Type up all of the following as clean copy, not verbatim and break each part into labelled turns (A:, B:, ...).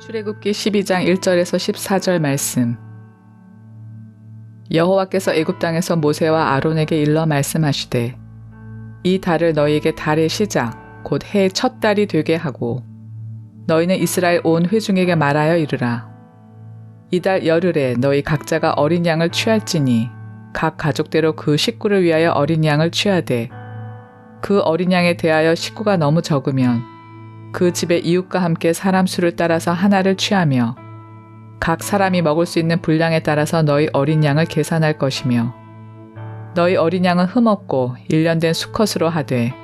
A: 출애굽기 12장 1절에서 14절 말씀. 여호와께서 애굽 땅에서 모세와 아론에게 일러 말씀하시되 이 달을 너희에게 달의 시작 곧 해의 첫 달이 되게 하고 너희는 이스라엘 온 회중에게 말하여 이르라. 이달 열흘에 너희 각자가 어린 양을 취할지니 각 가족대로 그 식구를 위하여 어린 양을 취하되 그 어린 양에 대하여 식구가 너무 적으면 그 집의 이웃과 함께 사람 수를 따라서 하나를 취하며 각 사람이 먹을 수 있는 분량에 따라서 너희 어린 양을 계산할 것이며 너희 어린 양은 흠없고 1년 된 수컷으로 하되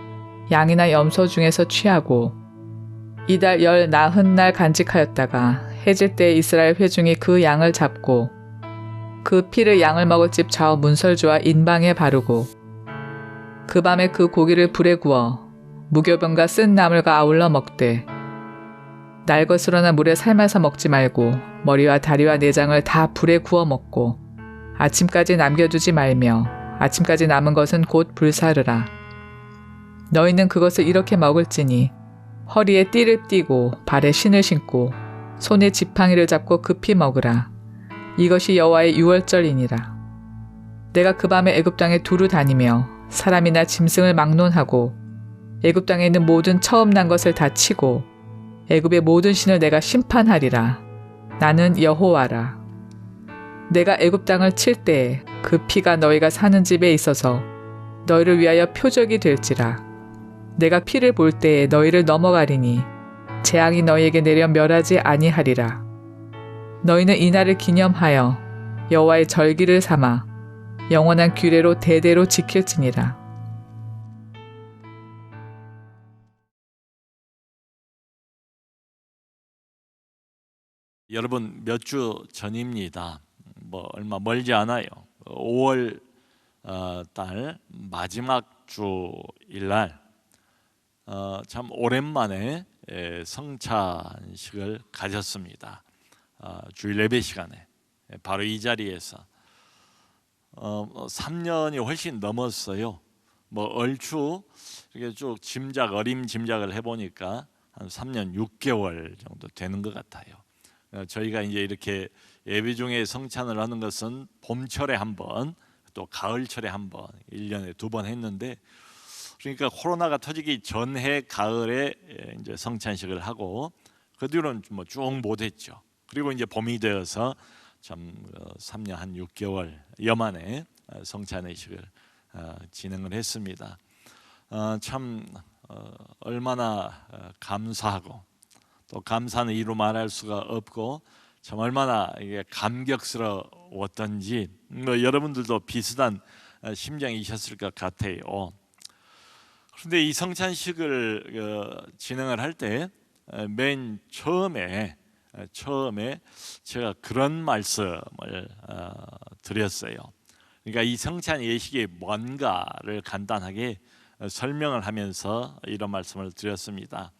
A: 양이나 염소 중에서 취하고 이달 열 나흔 날 간직하였다가 해질 때에 이스라엘 회중이 그 양을 잡고 그 피를 양을 먹을 집 좌우 문설주와 인방에 바르고 그 밤에 그 고기를 불에 구워 무교병과 쓴 나물과 아울러 먹되 날것으로나 물에 삶아서 먹지 말고 머리와 다리와 내장을 다 불에 구워 먹고 아침까지 남겨두지 말며 아침까지 남은 것은 곧 불사르라. 너희는 그것을 이렇게 먹을지니 허리에 띠를 띠고 발에 신을 신고 손에 지팡이를 잡고 급히 먹으라. 이것이 여호와의 유월절이니라. 내가 그 밤에 애굽 땅에 두루 다니며 사람이나 짐승을 막론하고 애굽 땅에 있는 모든 처음 난 것을 다 치고 애굽의 모든 신을 내가 심판하리라. 나는 여호와라. 내가 애굽 땅을 칠 때에 그 피가 너희가 사는 집에 있어서 너희를 위하여 표적이 될지라. 내가 피를 볼 때에 너희를 넘어가리니 재앙이 너희에게 내려 멸하지 아니하리라. 너희는 이날을 기념하여 여호와의 절기를 삼아 영원한 규례로 대대로 지킬지니라.
B: 여러분, 몇 주 전입니다. 얼마 멀지 않아요. 5월 달 마지막 주일날 참 오랜만에 성찬식을 가졌습니다. 주일 예배 시간에 바로 이 자리에서 3년이 훨씬 넘었어요. 얼추 이렇게 쭉 어림 짐작을 해보니까 한 3년 6개월 정도 되는 것 같아요. 저희가 이제 이렇게 예배 중에 성찬을 하는 것은 봄철에 한 번, 또 가을철에 한 번, 1년에 2번 했는데, 그러니까 코로나가 터지기 전해 가을에 이제 성찬식을 하고 그 뒤로는 쭉 못했죠. 그리고 이제 봄이 되어서 참 3년 한 6개월여 만에 성찬의식을 진행을 했습니다. 참 얼마나 감사하고 또 감사는 이루 말할 수가 없고 참 얼마나 이게 감격스러웠던지 여러분들도 비슷한 심정이셨을 것 같아요. 그런데 이 성찬식을 진행을 할 때 맨 처음에 제가 그런 말씀을 드렸어요. 그러니까 이 성찬 예식이 뭔가를 간단하게 설명을 하면서 이런 말씀을 드렸습니다.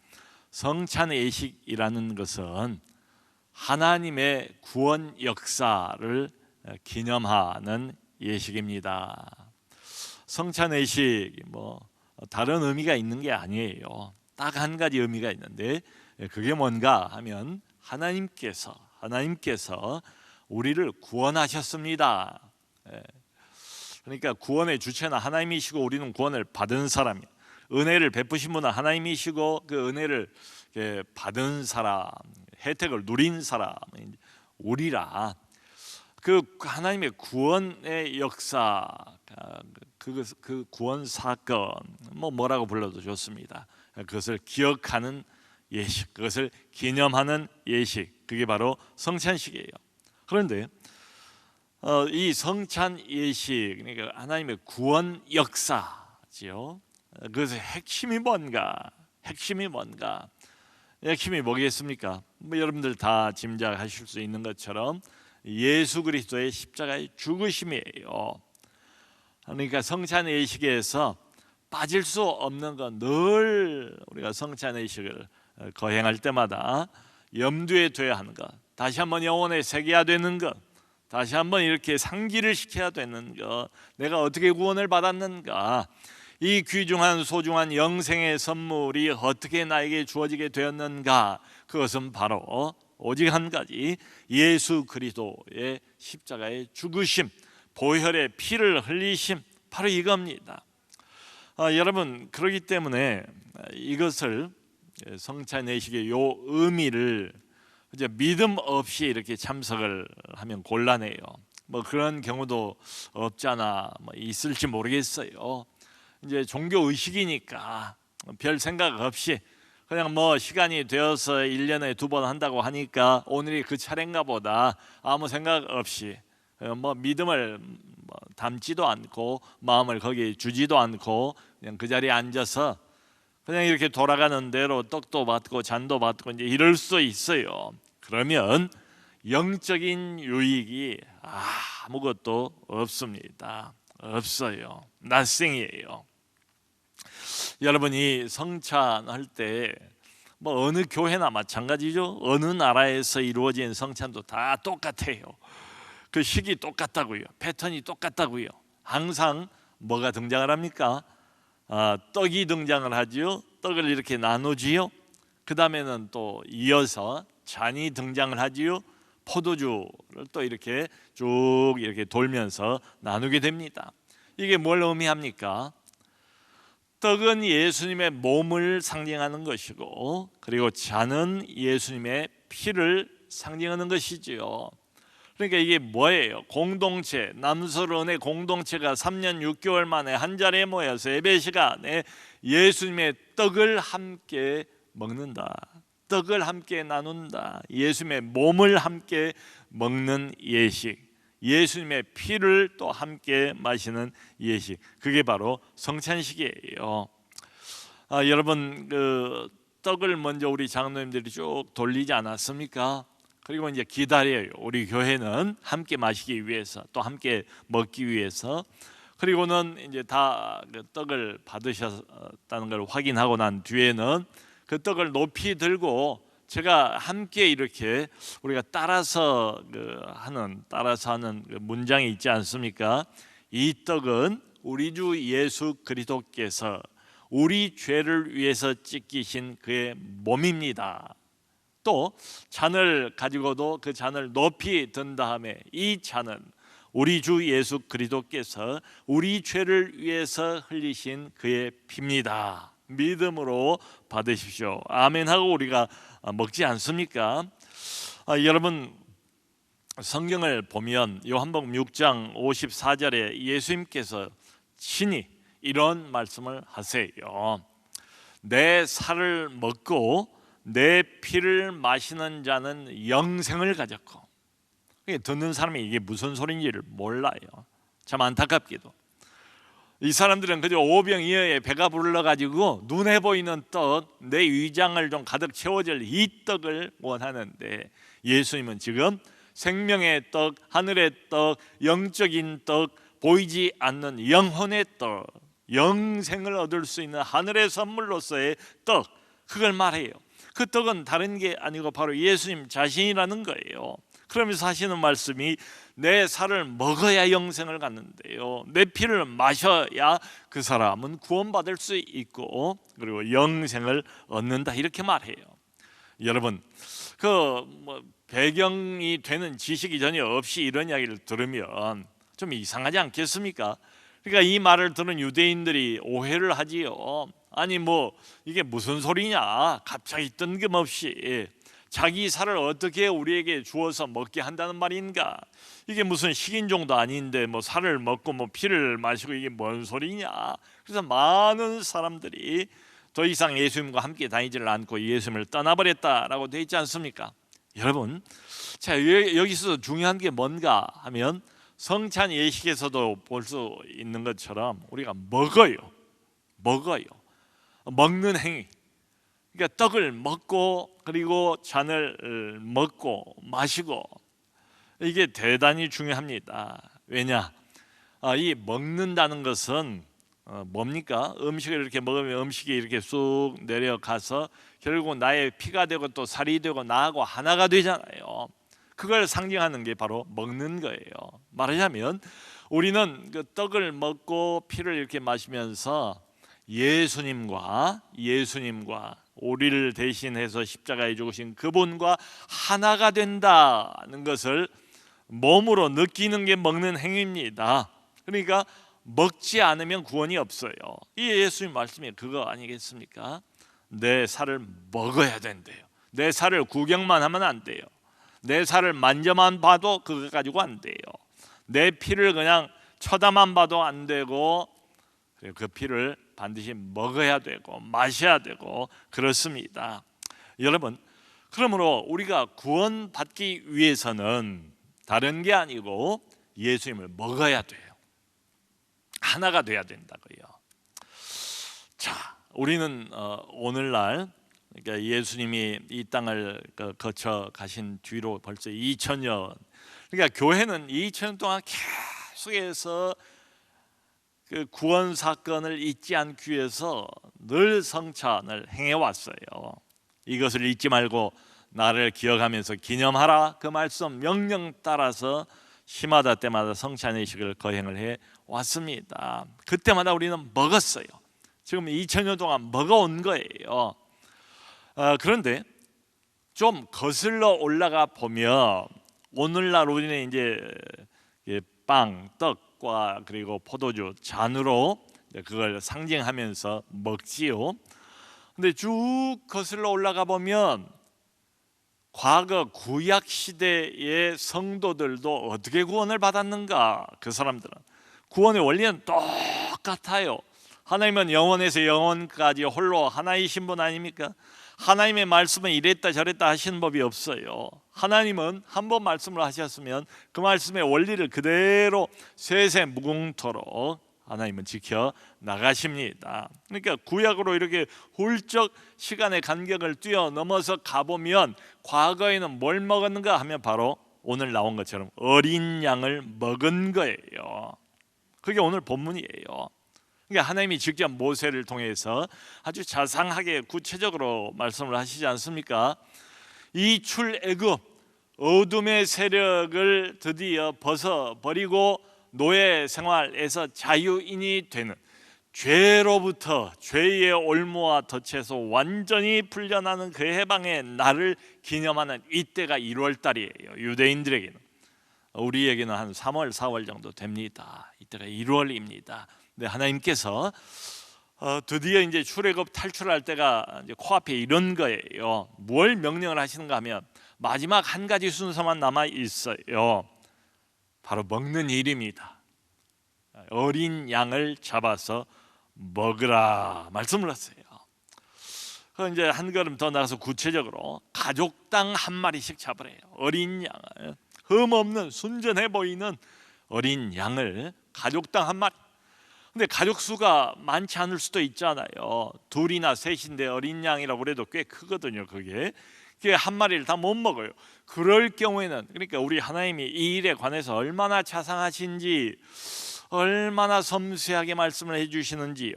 B: 성찬 예식이라는 것은 하나님의 구원 역사를 기념하는 예식입니다. 성찬 예식이 다른 의미가 있는 게 아니에요. 딱 한 가지 의미가 있는데 그게 뭔가 하면 하나님께서 우리를 구원하셨습니다. 그러니까 구원의 주체는 하나님이시고 우리는 구원을 받은 사람이에요. 은혜를 베푸신 분은 하나님이시고 그 은혜를 받은 사람, 혜택을 누린 사람 우리라. 그 하나님의 구원의 역사, 그 구원 사건 뭐라고 불러도 좋습니다. 그것을 기억하는 예식, 그것을 기념하는 예식, 그게 바로 성찬식이에요. 그런데 이 성찬 예식, 그러니까 하나님의 구원 역사지요. 그것의 핵심이 뭔가? 핵심이 뭐겠습니까? 여러분들 다 짐작하실 수 있는 것처럼 예수 그리스도의 십자가의 죽으심이에요. 그러니까 성찬 예식에서 빠질 수 없는 건 늘 우리가 성찬 예식을 거행할 때마다 염두에 둬야 하는 것, 다시 한번 영혼에 새겨야 되는 것, 다시 한번 이렇게 상기를 시켜야 되는 것, 내가 어떻게 구원을 받았는가, 이 귀중한 소중한 영생의 선물이 어떻게 나에게 주어지게 되었는가, 그것은 바로 오직 한 가지, 예수 그리스도의 십자가의 죽으심, 보혈의 피를 흘리심, 바로 이겁니다. 여러분, 그렇기 때문에 이것을 성찬 예식의 요 의미를 이제 믿음 없이 이렇게 참석을 하면 곤란해요. 뭐 그런 경우도 없잖아 뭐 있을지 모르겠어요. 이제 종교 의식이니까 별 생각 없이 그냥 뭐 시간이 되어서 1년에 2번 한다고 하니까 오늘이 그 차례인가 보다 아무 생각 없이 뭐 믿음을 담지도 않고 마음을 거기에 주지도 않고 그냥 그 자리에 앉아서 그냥 이렇게 돌아가는 대로 떡도 받고 잔도 받고 이제 이럴 수 있어요. 그러면 영적인 유익이 아무것도 없습니다. 없어요. nothing이에요. 여러분이 성찬할 때 뭐 어느 교회나 마찬가지죠. 어느 나라에서 이루어진 성찬도 다 똑같아요. 그 식이 똑같다고요. 패턴이 똑같다고요. 항상 뭐가 등장을 합니까? 떡이 등장을 하지요. 떡을 이렇게 나누지요. 그 다음에는 또 이어서 잔이 등장을 하지요. 포도주를 또 이렇게 쭉 이렇게 돌면서 나누게 됩니다. 이게 뭘 의미합니까? 떡은 예수님의 몸을 상징하는 것이고, 그리고 잔은 예수님의 피를 상징하는 것이지요. 그러니까 이게 뭐예요? 공동체, 남서론의 공동체가 3년 6개월 만에 한 자리에 모여서 예배 시간에 예수님의 떡을 함께 먹는다. 떡을 함께 나눈다. 예수님의 몸을 함께 먹는 예식, 예수님의 피를 또 함께 마시는 예식, 그게 바로 성찬식이에요. 여러분, 그 떡을 먼저 우리 장로님들이 쭉 돌리지 않았습니까? 그리고 이제 기다려요. 우리 교회는 함께 마시기 위해서, 또 함께 먹기 위해서. 그리고는 이제 다 그 떡을 받으셨다는 걸 확인하고 난 뒤에는 그 떡을 높이 들고 제가 함께 이렇게 우리가 따라서 하는 그 문장이 있지 않습니까? 이 떡은 우리 주 예수 그리스도께서 우리 죄를 위해서 찢기신 그의 몸입니다. 또 잔을 가지고도 그 잔을 높이 든 다음에 이 잔은 우리 주 예수 그리스도께서 우리 죄를 위해서 흘리신 그의 피입니다. 믿음으로 받으십시오. 아멘 하고 우리가 먹지 않습니까? 여러분, 성경을 보면 요한복음 6장 54절에 예수님께서 친히 이런 말씀을 하세요. 내 살을 먹고 내 피를 마시는 자는 영생을 가졌고, 듣는 사람이 이게 무슨 소리인지를 몰라요. 참 안타깝게도 이 사람들은 그저 오병이어에 배가 불러가지고 눈에 보이는 떡, 내 위장을 좀 가득 채워줄 이 떡을 원하는데, 예수님은 지금 생명의 떡, 하늘의 떡, 영적인 떡, 보이지 않는 영혼의 떡, 영생을 얻을 수 있는 하늘의 선물로서의 떡, 그걸 말해요. 그 떡은 다른 게 아니고 바로 예수님 자신이라는 거예요. 그러면서 하시는 말씀이 내 살을 먹어야 영생을 갖는데요, 내 피를 마셔야 그 사람은 구원받을 수 있고 그리고 영생을 얻는다, 이렇게 말해요. 여러분, 배경이 되는 지식이 전혀 없이 이런 이야기를 들으면 좀 이상하지 않겠습니까? 그러니까 이 말을 들은 유대인들이 오해를 하지요. 아니 뭐 이게 무슨 소리냐, 갑자기 뜬금없이 자기 살을 어떻게 우리에게 주어서 먹게 한다는 말인가? 이게 무슨 식인종도 아닌데 뭐 살을 먹고 뭐 피를 마시고 이게 뭔 소리냐? 그래서 많은 사람들이 더 이상 예수님과 함께 다니지를 않고 예수님을 떠나버렸다라고 되어 있지 않습니까? 여러분, 자, 여기서 중요한 게 뭔가 하면 성찬 예식에서도 볼 수 있는 것처럼 우리가 먹어요. 먹는 행위. 그러니까 떡을 먹고 그리고 잔을 먹고 마시고, 이게 대단히 중요합니다. 왜냐? 이 먹는다는 것은 뭡니까? 음식을 이렇게 먹으면 음식이 이렇게 쑥 내려가서 결국 나의 피가 되고 또 살이 되고 나하고 하나가 되잖아요. 그걸 상징하는 게 바로 먹는 거예요. 말하자면 우리는 그 떡을 먹고 피를 이렇게 마시면서 예수님과 우리를 대신해서 십자가에 죽으신 그분과 하나가 된다는 것을 몸으로 느끼는 게 먹는 행위입니다. 그러니까 먹지 않으면 구원이 없어요. 이 예수님 말씀이 그거 아니겠습니까? 내 살을 먹어야 된대요. 내 살을 구경만 하면 안 돼요. 내 살을 만져만 봐도 그거 가지고 안 돼요. 내 피를 그냥 쳐다만 봐도 안 되고 그 피를 반드시 먹어야 되고 마셔야 되고 그렇습니다. 여러분, 그러므로 우리가 구원받기 위해서는 다른 게 아니고 예수님을 먹어야 돼요. 하나가 돼야 된다고요. 자, 우리는 오늘날 그러니까 예수님이 이 땅을 거쳐 가신 뒤로 벌써 2000년, 그러니까 교회는 2000년 동안 계속해서 그 구원 사건을 잊지 않기 위해서 늘 성찬을 행해 왔어요. 이것을 잊지 말고 나를 기억하면서 기념하라, 그 말씀 명령 따라서 시마다 때마다 성찬의식을 거행을 해 왔습니다. 그때마다 우리는 먹었어요. 지금 2000년 동안 먹어온 거예요. 그런데 좀 거슬러 올라가 보면 오늘날 우리는 이제 빵, 떡과 그리고 포도주 잔으로 그걸 상징하면서 먹지요. 근데 쭉 거슬러 올라가 보면 과거 구약 시대의 성도들도 어떻게 구원을 받았는가? 그 사람들은 구원의 원리는 똑같아요. 하나님은 영원에서 영원까지 홀로 하나이신 분 아닙니까? 하나님의 말씀은 이랬다 저랬다 하시는 법이 없어요. 하나님은 한 번 말씀을 하셨으면 그 말씀의 원리를 그대로 세세 무궁토록 하나님은 지켜 나가십니다. 그러니까 구약으로 이렇게 훌쩍 시간의 간격을 뛰어넘어서 가보면 과거에는 뭘 먹었는가 하면 바로 오늘 나온 것처럼 어린 양을 먹은 거예요. 그게 오늘 본문이에요. 그러니까 하나님이 직접 모세를 통해서 아주 자상하게 구체적으로 말씀을 하시지 않습니까? 이 출애굽 어둠의 세력을 드디어 벗어버리고 노예 생활에서 자유인이 되는, 죄로부터 죄의 올무와 덫에서 완전히 풀려나는 그 해방의 날을 기념하는 이때가 1월 달이에요. 유대인들에게는. 우리에게는 한 3월 4월 정도 됩니다. 이때가 1월입니다. 근데 하나님께서 드디어 이제 출애굽 탈출할 때가 이제 코앞에 이런 거예요. 뭘 명령을 하시는가 하면 마지막 한 가지 순서만 남아 있어요. 바로 먹는 일입니다. 어린 양을 잡아서 먹으라 말씀을 하세요. 그 이제 한 걸음 더 나가서 구체적으로 가족당 한 마리씩 잡으래요. 어린 양을, 흠 없는 순전해 보이는 어린 양을 가족당 한 마리. 근데 가족 수가 많지 않을 수도 있잖아요. 둘이나 셋인데 어린 양이라고 그래도 꽤 크거든요. 그게 한 마리를 다 못 먹어요. 그럴 경우에는, 그러니까 우리 하나님이 이 일에 관해서 얼마나 자상하신지, 얼마나 섬세하게 말씀을 해주시는지요.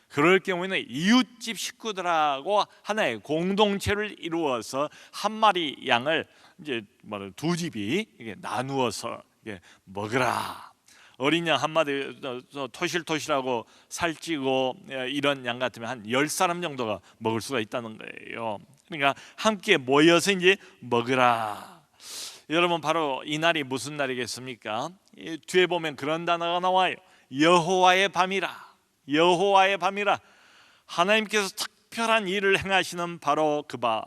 B: 그럴 경우에는 이웃집 식구들하고 하나의 공동체를 이루어서 한 마리 양을 이제 두 집이 이게 나누어서 이게 먹으라. 어린 양 한 마리 토실토실하고 살찌고 이런 양 같으면 한 10사람 정도가 먹을 수가 있다는 거예요. 그러니까 함께 모여서 이제 먹으라. 여러분, 바로 이 날이 무슨 날이겠습니까? 뒤에 보면 그런 단어가 나와요. 여호와의 밤이라. 여호와의 밤이라. 하나님께서 특별한 일을 행하시는 바로 그 밤.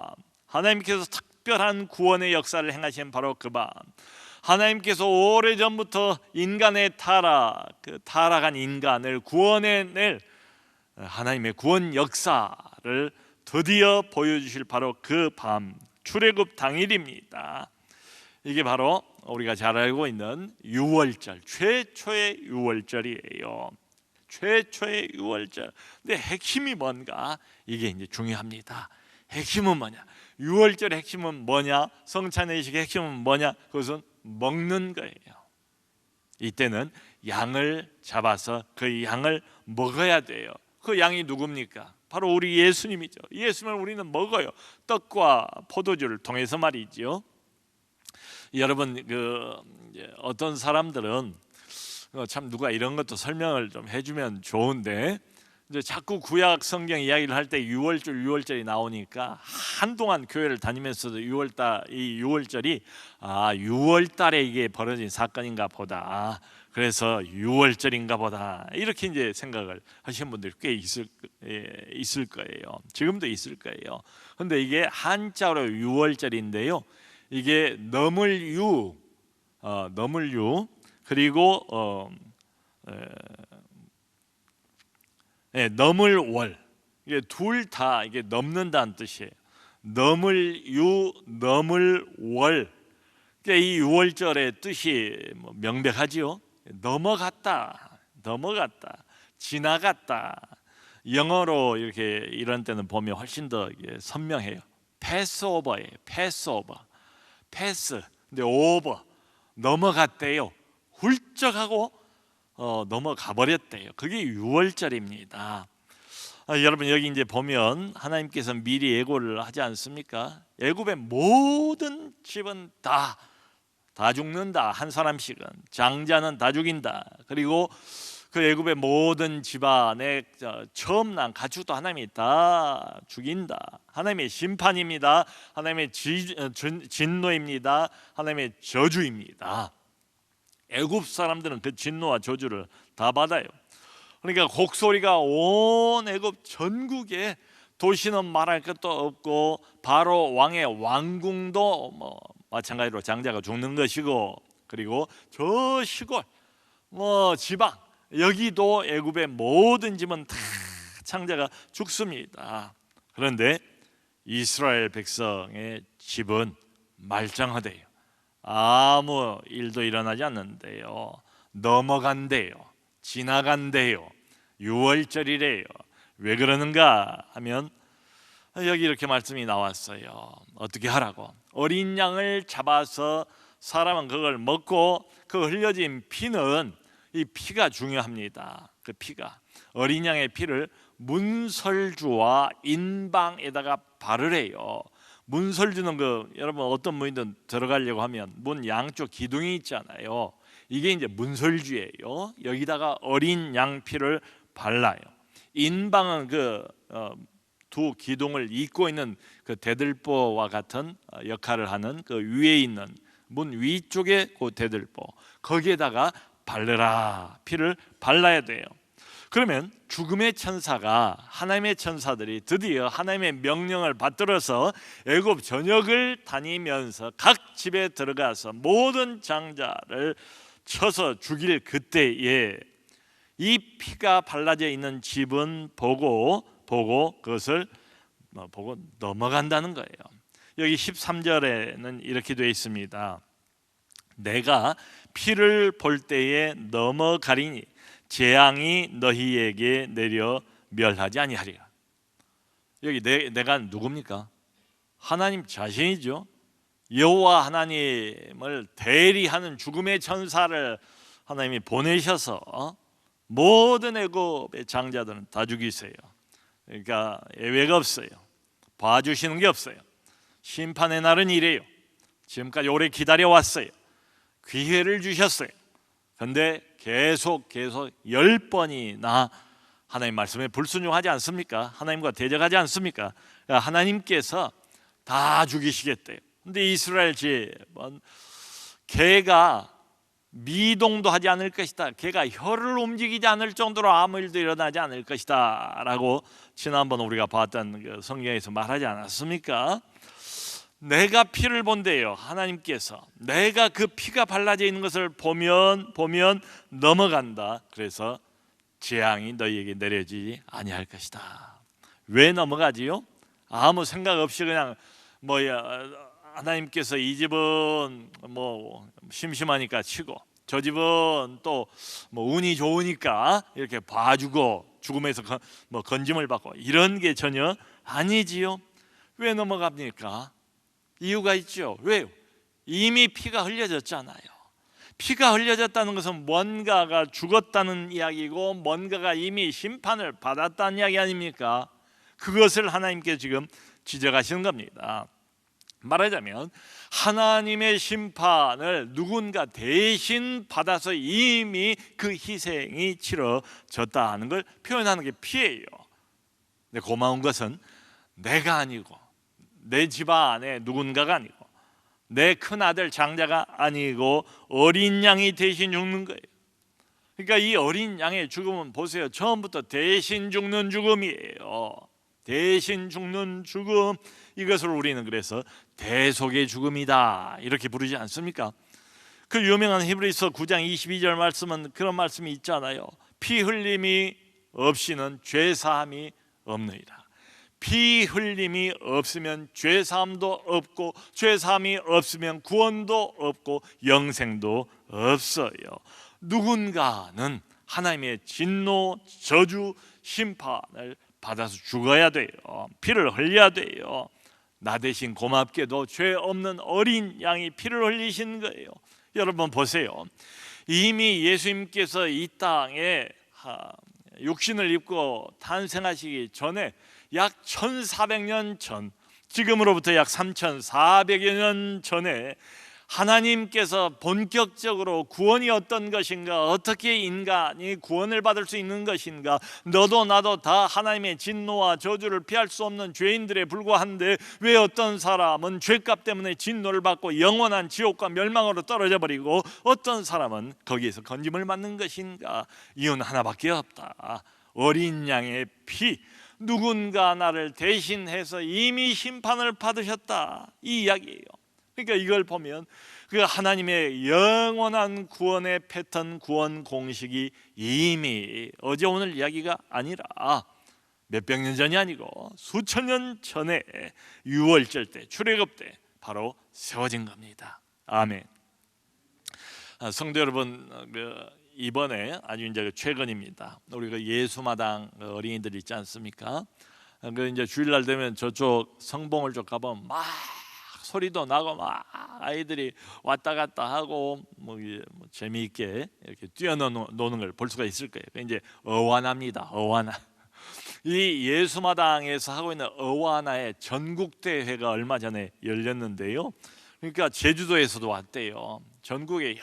B: 하나님께서 특별한 구원의 역사를 행하시는 바로 그 밤. 하나님께서 오래전부터 인간의 타락한 인간을 구원해낼 하나님의 구원 역사를 드디어 보여주실 바로 그 밤, 출애굽 당일입니다. 이게 바로 우리가 잘 알고 있는 유월절, 최초의 유월절이에요. 최초의 유월절. 근데 핵심이 뭔가? 이게 이제 중요합니다. 핵심은 뭐냐? 유월절의 핵심은 뭐냐? 성찬의식의 핵심은 뭐냐? 그것은 먹는 거예요. 이때는 양을 잡아서 그 양을 먹어야 돼요. 그 양이 누굽니까? 바로 우리 예수님이죠. 예수님을 우리는 먹어요. 떡과 포도주를 통해서 말이죠. 여러분, 어떤 사람들은 참 누가 이런 것도 설명을 좀 해주면 좋은데, 이제 자꾸 구약 성경 이야기를 할 때 유월절이 나오니까 한동안 교회를 다니면서도 이 6월절이 6월달에 이게 벌어진 사건인가 보다. 그래서 6월절인가 보다. 이렇게 이제 생각을 하시는 분들이 꽤 있을 거예요. 지금도 있을 거예요. 근데 이게 한자로 6월절인데요. 이게 너물유 그리고 너물월, 이게 둘 다 이게 넘는다는 뜻이에요. 너물유, 너물월. 그러니까 이 6월절의 뜻이 명백하지요. 넘어갔다, 지나갔다. 영어로 이렇게 이런 때는 보면 훨씬 더 선명해요. 패스오버예요. 패스. 근데 오버, 넘어갔대요. 훌쩍하고 넘어가 버렸대요. 그게 6월절입니다. 여러분 여기 이제 보면 하나님께서 미리 예고를 하지 않습니까? 애굽의 모든 집은 다 죽는다. 한 사람씩은 장자는 다 죽인다. 그리고 그 애굽의 모든 집안에 처음 난 가축도 하나님이 다 죽인다. 하나님의 심판입니다. 하나님의 진노입니다. 하나님의 저주입니다. 애굽 사람들은 그 진노와 저주를 다 받아요. 그러니까 곡소리가 온 애굽 전국에, 도시는 말할 것도 없고 바로 왕의 왕궁도 마찬가지로 장자가 죽는 것이고, 그리고 저 시골 지방 여기도 애굽의 모든 집은 다 장자가 죽습니다. 그런데 이스라엘 백성의 집은 말짱하대요. 아무 일도 일어나지 않는데요. 넘어간대요. 지나간대요. 6월절이래요. 왜 그러는가 하면 여기 이렇게 말씀이 나왔어요. 어떻게 하라고? 어린 양을 잡아서 사람은 그걸 먹고 그 흘려진 피는, 이 피가 중요합니다. 그 피가, 어린 양의 피를 문설주와 인방에다가 바르래요. 문설주는 여러분 어떤 문이든 들어가려고 하면 문 양쪽 기둥이 있잖아요. 이게 이제 문설주예요. 여기다가 어린 양 피를 발라요. 인방은 두 기둥을 잇고 있는 그 대들보와 같은 역할을 하는 그 위에 있는 문 위쪽에 그 대들보, 거기에다가 바르라, 피를 발라야 돼요. 그러면 죽음의 천사가, 하나님의 천사들이 드디어 하나님의 명령을 받들어서 애굽 전역을 다니면서 각 집에 들어가서 모든 장자를 쳐서 죽일 그때에 이 피가 발라져 있는 집은 보고 그것을 보고 넘어간다는 거예요. 여기 13절에는 이렇게 되어 있습니다. 내가 피를 볼 때에 넘어가리니 재앙이 너희에게 내려 멸하지 아니하리라. 여기 내가 누굽니까? 하나님 자신이죠. 여호와 하나님을 대리하는 죽음의 천사를 하나님이 보내셔서 모든 애굽의 장자들은 다 죽이세요. 그러니까 예외가 없어요. 봐주시는 게 없어요. 심판의 날은 이래요. 지금까지 오래 기다려왔어요. 기회를 주셨어요. 그런데 계속 10번이나 하나님 말씀에 불순종하지 않습니까? 하나님과 대적하지 않습니까? 하나님께서 다 죽이시겠대요. 근데 이스라엘 집은 개가 미동도 하지 않을 것이다. 개가 혀를 움직이지 않을 정도로 아무 일도 일어나지 않을 것이다 라고 지난번 우리가 봤던 그 성경에서 말하지 않았습니까? 내가 피를 본대요. 하나님께서 내가 그 피가 발라져 있는 것을 보면 넘어간다. 그래서 재앙이 너희에게 내려지지 아니할 것이다. 왜 넘어가지요? 아무 생각 없이 그냥 하나님께서 이 집은 심심하니까 치고, 저 집은 또 운이 좋으니까 이렇게 봐주고 죽음에서 건짐을 받고, 이런 게 전혀 아니지요. 왜 넘어갑니까? 이유가 있죠. 왜요? 이미 피가 흘려졌잖아요. 피가 흘려졌다는 것은 뭔가가 죽었다는 이야기고, 뭔가가 이미 심판을 받았다는 이야기 아닙니까? 그것을 하나님께 지금 지적하시는 겁니다. 말하자면 하나님의 심판을 누군가 대신 받아서 이미 그 희생이 치러졌다 하는 걸 표현하는 게 피예요. 근데 고마운 것은 내가 아니고 내 집안에 누군가가 아니고 내 큰아들 장자가 아니고 어린 양이 대신 죽는 거예요. 그러니까 이 어린 양의 죽음은 보세요, 처음부터 대신 죽는 죽음이에요. 대신 죽는 죽음, 이것을 우리는 그래서 대속의 죽음이다 이렇게 부르지 않습니까? 그 유명한 히브리서 9장 22절 말씀은 그런 말씀이 있잖아요. 피 흘림이 없이는 죄 사함이 없느니라. 피 흘림이 없으면 죄 사함도 없고 죄 사함이 없으면 구원도 없고 영생도 없어요. 누군가는 하나님의 진노, 저주, 심판을 받아서 죽어야 돼요. 피를 흘려야 돼요. 나 대신 고맙게도 죄 없는 어린 양이 피를 흘리신 거예요. 여러분 보세요. 이미 예수님께서 이 땅에 육신을 입고 탄생하시기 전에 약 1400년 전, 지금으로부터 약 3400여 년 전에 하나님께서 본격적으로 구원이 어떤 것인가, 어떻게 인간이 구원을 받을 수 있는 것인가, 너도 나도 다 하나님의 진노와 저주를 피할 수 없는 죄인들에 불과한데 왜 어떤 사람은 죄값 때문에 진노를 받고 영원한 지옥과 멸망으로 떨어져 버리고 어떤 사람은 거기에서 건짐을 받는 것인가? 이유는 하나밖에 없다. 어린 양의 피, 누군가 나를 대신해서 이미 심판을 받으셨다, 이 이야기예요. 그러니까 이걸 보면 그 하나님의 영원한 구원의 패턴, 구원 공식이 이미 어제 오늘 이야기가 아니라 몇백 년 전이 아니고 수천 년 전에 유월절 때, 출애굽 때 바로 세워진 겁니다. 아멘. 성도 여러분, 이번에 아주 이제 최근입니다. 우리 그 예수마당 어린이들 있지 않습니까? 그 이제 주일날 되면 저쪽 성봉을 쪽 가보면 막 소리도 나고 막 아이들이 왔다 갔다 하고 뭐 재미있게 이렇게 뛰어노는 걸 볼 수가 있을 거예요. 이제 어와나입니다. 어와나. 이 예수마당에서 하고 있는 어와나의 전국 대회가 얼마 전에 열렸는데요. 그러니까 제주도에서도 왔대요. 전국에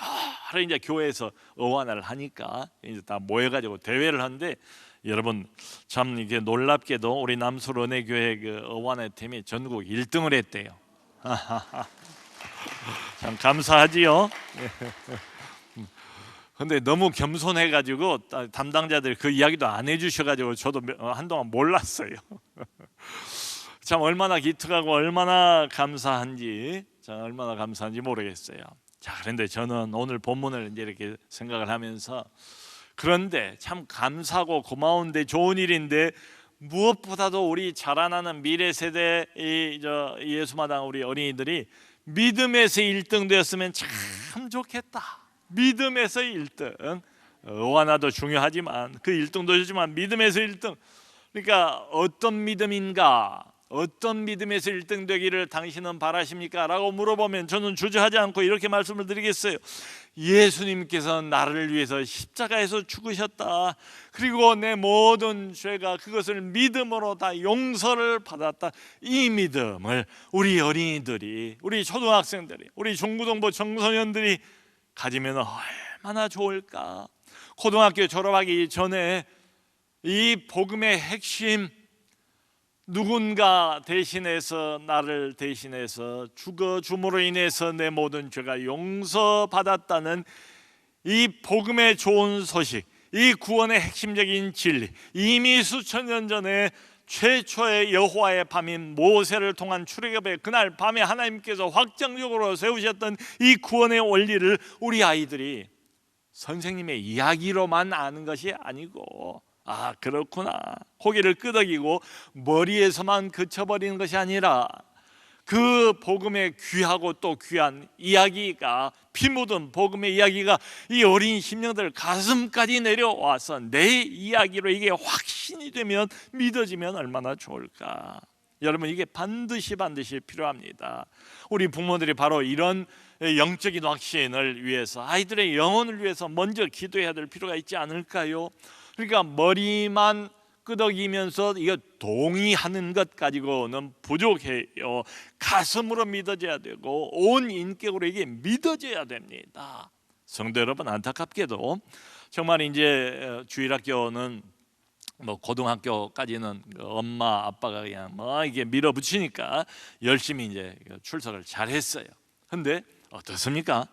B: 여러 이제 교회에서 어와나를 하니까 이제 다 모여가지고 대회를 하는데, 여러분 참 이게 놀랍게도 우리 남수로 은혜교회 그 어와나 팀이 전국 1등을 했대요. 참 감사하지요. 근데 너무 겸손해가지고 담당자들이 그 이야기도 안 해주셔가지고 저도 한동안 몰랐어요. 참 얼마나 기특하고 얼마나 감사한지, 얼마나 감사한지 모르겠어요. 자, 그런데 저는 오늘 본문을 이제 이렇게 생각을 하면서, 그런데 참 감사하고 고마운데 좋은 일인데 무엇보다도 우리 자라나는 미래 세대 예수마당 우리 어린이들이 믿음에서 1등 되었으면 참 좋겠다. 믿음에서 1등. 어와나도 중요하지만 그 1등도 좋지만 믿음에서 1등. 그러니까 어떤 믿음인가? 어떤 믿음에서 1등 되기를 당신은 바라십니까? 라고 물어보면 저는 주저하지 않고 이렇게 말씀을 드리겠어요. 예수님께서 나를 위해서 십자가에서 죽으셨다. 그리고 내 모든 죄가 그것을 믿음으로 다 용서를 받았다. 이 믿음을 우리 어린이들이, 우리 초등학생들이, 우리 중고등부 청소년들이 가지면 얼마나 좋을까. 고등학교 졸업하기 전에 이 복음의 핵심, 누군가 대신해서 나를 대신해서 죽어 줌으로 인해서 내 모든 죄가 용서받았다는 이 복음의 좋은 소식, 이 구원의 핵심적인 진리, 이미 수천 년 전에 최초의 여호와의 밤인 모세를 통한 출애굽의 그날 밤에 하나님께서 확정적으로 세우셨던 이 구원의 원리를 우리 아이들이 선생님의 이야기로만 아는 것이 아니고, 아 그렇구나, 고개를 끄덕이고 머리에서만 그쳐버리는 것이 아니라 그 복음의 귀하고 또 귀한 이야기가, 피 묻은 복음의 이야기가 이 어린 심령들 가슴까지 내려와서 내 이야기로 이게 확신이 되면, 믿어지면 얼마나 좋을까. 여러분, 이게 반드시 필요합니다. 우리 부모들이 바로 이런 영적인 확신을 위해서, 아이들의 영혼을 위해서 먼저 기도해야 될 필요가 있지 않을까요? 그러니까 머리만 끄덕이면서 이거 동의하는 것 가지고는 부족해요. 가슴으로 믿어져야 되고 온 인격으로 이게 믿어져야 됩니다. 성도 여러분, 안타깝게도 정말 이제 주일학교는 뭐 고등학교까지는 엄마 아빠가 그냥 뭐 이게 밀어붙이니까 열심히 이제 출석을 잘했어요. 근데 어떻습니까?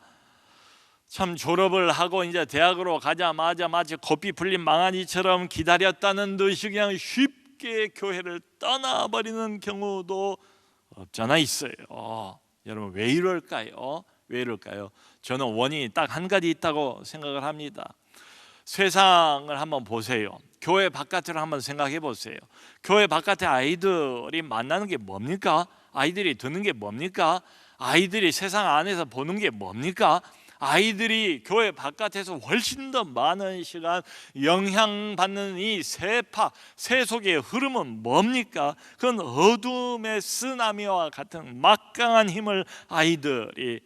B: 참 졸업을 하고 이제 대학으로 가자마자 마치 고삐 풀린 망아지처럼 기다렸다는 듯이 그냥 쉽게 교회를 떠나버리는 경우도 없잖아 있어요. 여러분, 왜 이럴까요? 왜 이럴까요? 저는 원인이 딱 한 가지 있다고 생각을 합니다. 세상을 한번 보세요. 교회 바깥을 한번 생각해 보세요. 교회 바깥에 아이들이 만나는 게 뭡니까? 아이들이 듣는 게 뭡니까? 아이들이 세상 안에서 보는 게 뭡니까? 아이들이 교회 바깥에서 훨씬 더 많은 시간 영향받는 이 세속의 흐름은 뭡니까? 그건 어둠의 쓰나미와 같은 막강한 힘을 아이들이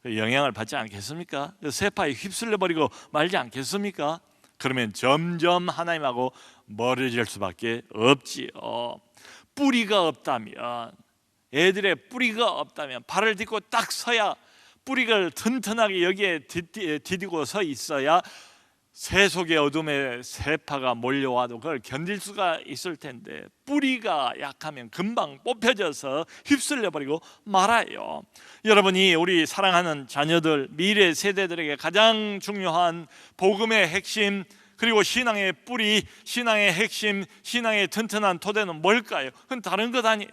B: 영향을 받지 않겠습니까? 세파에 휩쓸려 버리고 말지 않겠습니까? 그러면 점점 하나님하고 멀어질 수밖에 없지요. 뿌리가 없다면, 애들의 뿌리가 없다면, 발을 딛고 딱 서야, 뿌리를 튼튼하게 여기에 디디고 서 있어야 세속의 어둠의 세파가 몰려와도 그걸 견딜 수가 있을 텐데, 뿌리가 약하면 금방 뽑혀져서 휩쓸려 버리고 말아요. 여러분이 우리 사랑하는 자녀들, 미래 세대들에게 가장 중요한 복음의 핵심, 그리고 신앙의 뿌리, 신앙의 핵심, 신앙의 튼튼한 토대는 뭘까요? 그건 다른 것 아니에요.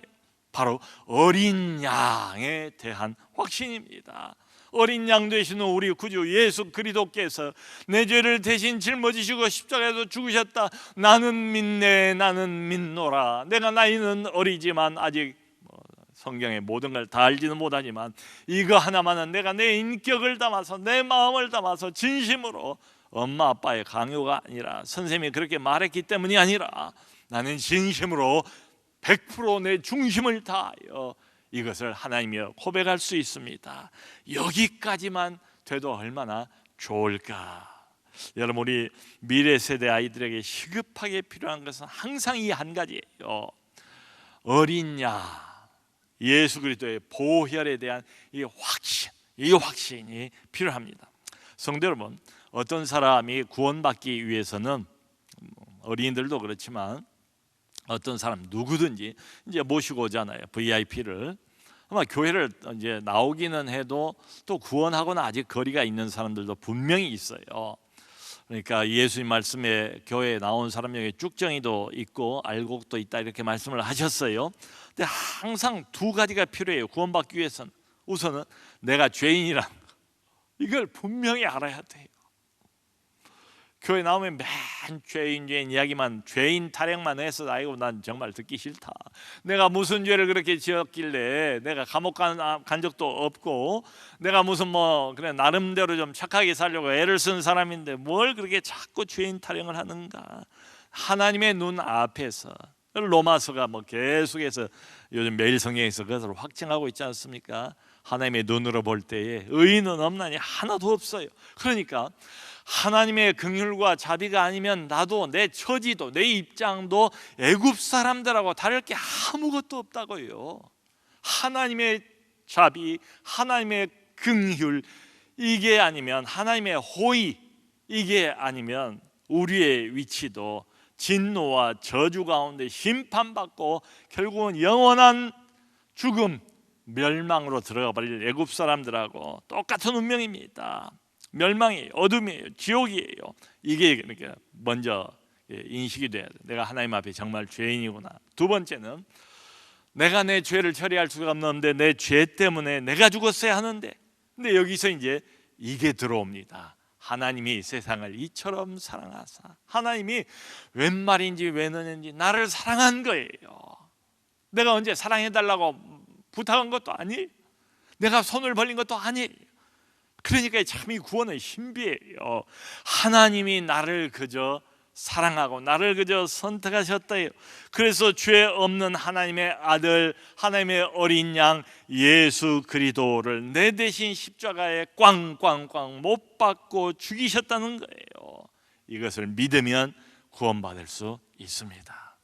B: 바로 어린 양에 대한 확신입니다. 어린 양 되시는 우리 구주 예수 그리스도께서 내 죄를 대신 짊어지시고 십자가에서 죽으셨다. 나는 믿네, 나는 믿노라. 내가 나이는 어리지만 아직 성경의 모든 걸 다 알지는 못하지만 이거 하나만은 내가 내 인격을 담아서, 내 마음을 담아서 진심으로, 엄마 아빠의 강요가 아니라 선생님이 그렇게 말했기 때문이 아니라 나는 진심으로 100% 내 중심을 다하여 이것을 하나님이여 고백할 수 있습니다. 여기까지만 돼도 얼마나 좋을까. 여러분, 우리 미래 세대 아이들에게 시급하게 필요한 것은 항상 이 한 가지예요. 어린 양 예수 그리스도의 보혈에 대한 이 확신이 필요합니다. 성도 여러분, 어떤 사람이 구원받기 위해서는, 어린이들도 그렇지만 어떤 사람 누구든지 이제 모시고 오잖아요. VIP를. 아마 교회를 이제 나오기는 해도 또 구원하고는 아직 거리가 있는 사람들도 분명히 있어요. 그러니까 예수님 말씀에 교회에 나온 사람 중에 쭉정이도 있고 알곡도 있다, 이렇게 말씀을 하셨어요. 근데 항상 두 가지가 필요해요. 구원받기 위해서는 우선은 내가 죄인이란 이걸 분명히 알아야 돼요. 교회 나오면 맨 죄인 이야기만, 죄인 타령만 해서 아이고 난 정말 듣기 싫다. 내가 무슨 죄를 그렇게 지었길래, 내가 감옥 간 적도 없고, 내가 무슨 그래 나름대로 좀 착하게 살려고 애를 쓴 사람인데 뭘 그렇게 자꾸 죄인 타령을 하는가. 하나님의 눈 앞에서, 로마서가 계속해서 요즘 매일 성경에서 그것을 확증하고 있지 않습니까? 하나님의 눈으로 볼 때에 의인은 없나니 하나도 없어요. 그러니까 하나님의 긍휼과 자비가 아니면 나도, 내 처지도, 내 입장도 애굽 사람들하고 다를 게 아무것도 없다고요. 하나님의 자비, 하나님의 긍휼, 이게 아니면, 하나님의 호의, 이게 아니면 우리의 위치도 진노와 저주 가운데 심판받고 결국은 영원한 죽음, 멸망으로 들어가 버릴 애굽 사람들하고 똑같은 운명입니다. 멸망이에요. 어둠이에요. 지옥이에요. 이게 그러니까 먼저 인식이 돼야 돼. 내가 하나님 앞에 정말 죄인이구나. 두 번째는 내가 내 죄를 처리할 수가 없는데 내 죄 때문에 내가 죽었어야 하는데, 근데 여기서 이제 이게 들어옵니다. 하나님이 세상을 이처럼 사랑하사, 하나님이 웬 말인지 웬 은인지 나를 사랑한 거예요. 내가 언제 사랑해달라고 부탁한 것도 아니에요. 내가 손을 벌린 것도 아니에요. 그러니까 참 이 구원은 신비해요. 하나님이 나를 그저 사랑하고 나를 그저 선택하셨다요. 그래서 죄 없는 하나님의 아들, 하나님의 어린 양 예수 그리스도를 내 대신 십자가에 꽝꽝꽝 못 박고 죽이셨다는 거예요. 이것을 믿으면 구원받을 수 있습니다.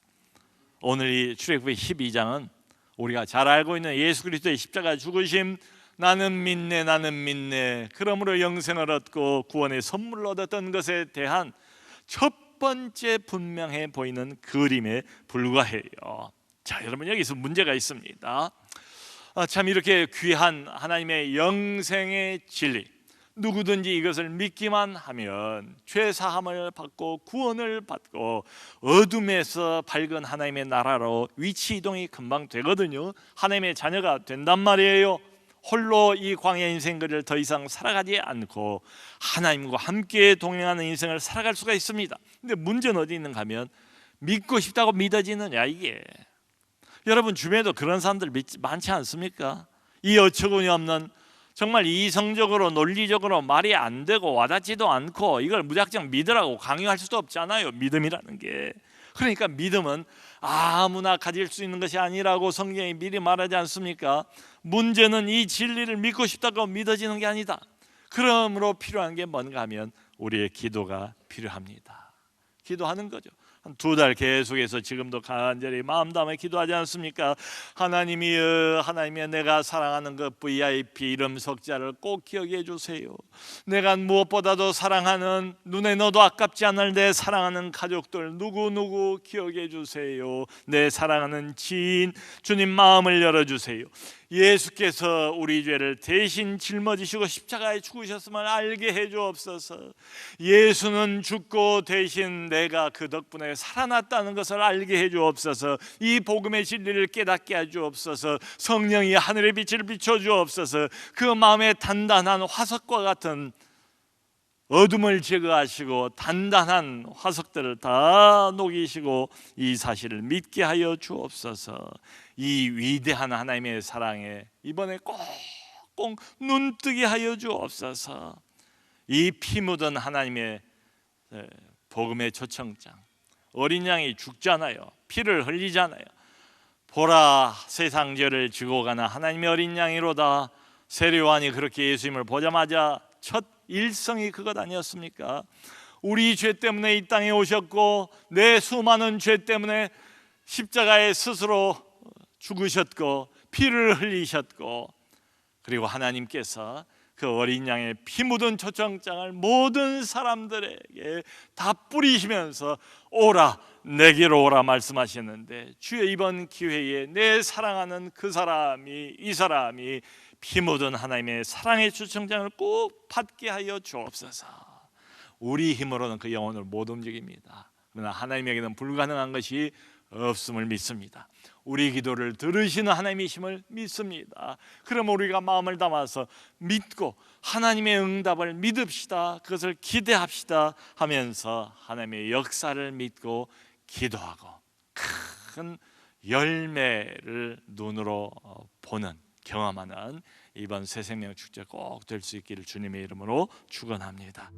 B: 오늘 이 출애굽기 12장은 우리가 잘 알고 있는 예수 그리스도의 십자가 죽으심, 나는 믿네 그러므로 영생을 얻고 구원의 선물을 얻었던 것에 대한 첫 번째 분명해 보이는 그림에 불과해요. 자, 여러분, 여기서 문제가 있습니다. 참 이렇게 귀한 하나님의 영생의 진리, 누구든지 이것을 믿기만 하면 죄 사함을 받고 구원을 받고 어둠에서 밝은 하나님의 나라로 위치 이동이 금방 되거든요. 하나님의 자녀가 된단 말이에요. 홀로 이 광야 인생들을 더 이상 살아가지 않고 하나님과 함께 동행하는 인생을 살아갈 수가 있습니다. 근데 문제는 어디 있는가 하면 믿고 싶다고 믿어지느냐, 이게. 여러분 주변에도 그런 사람들 많지 않습니까? 이 어처구니 없는, 정말 이성적으로 논리적으로 말이 안 되고 와닿지도 않고 이걸 무작정 믿으라고 강요할 수도 없잖아요, 믿음이라는 게. 그러니까 믿음은 아무나 가질 수 있는 것이 아니라고 성경이 미리 말하지 않습니까? 문제는 이 진리를 믿고 싶다고 믿어지는 게 아니다. 그러므로 필요한 게 뭔가 하면 우리의 기도가 필요합니다. 기도하는 거죠. 한 2달 계속해서 지금도 간절히 마음 담아 기도하지 않습니까? 하나님이여 내가 사랑하는 그 VIP 이름 석자를 꼭 기억해 주세요. 내가 무엇보다도 사랑하는, 눈에 넣어도 아깝지 않을 내 사랑하는 가족들 누구 기억해 주세요. 내 사랑하는 지인, 주님 마음을 열어주세요. 예수께서 우리 죄를 대신 짊어지시고 십자가에 죽으셨음을 알게 해주옵소서. 예수는 죽고 대신 내가 그 덕분에 살아났다는 것을 알게 해주옵소서. 이 복음의 진리를 깨닫게 해주옵소서. 성령이 하늘의 빛을 비춰주옵소서. 그 마음에 단단한 화석과 같은 어둠을 제거하시고 단단한 화석들을 다 녹이시고 이 사실을 믿게 하여 주옵소서. 이 위대한 하나님의 사랑에 이번에 꼭 눈뜨게 하여 주옵소서. 이 피 묻은 하나님의 복음의 초청장, 어린 양이 죽잖아요. 피를 흘리잖아요. 보라, 세상 죄를 지고 가는 하나님의 어린 양이로다. 세례요한이 그렇게 예수님을 보자마자 첫 일성이 그것 아니었습니까? 우리 죄 때문에 이 땅에 오셨고 내 수많은 죄 때문에 십자가에 스스로 죽으셨고 피를 흘리셨고, 그리고 하나님께서 그 어린 양의 피 묻은 초청장을 모든 사람들에게 다 뿌리시면서 오라, 내게로 오라 말씀하셨는데, 주의 이번 기회에 내 사랑하는 이 사람이 피 묻은 하나님의 사랑의 초청장을 꼭 받게 하여 주옵소서. 우리 힘으로는 그 영혼을 못 움직입니다. 그러나 하나님에게는 불가능한 것이 없음을 믿습니다. 우리 기도를 들으시는 하나님이심을 믿습니다. 그럼 우리가 마음을 담아서 믿고 하나님의 응답을 믿읍시다. 그것을 기대합시다 하면서 하나님의 역사를 믿고 기도하고 큰 열매를 눈으로 보는, 경험하는 이번 새생명 축제 꼭 될 수 있기를 주님의 이름으로 축원합니다.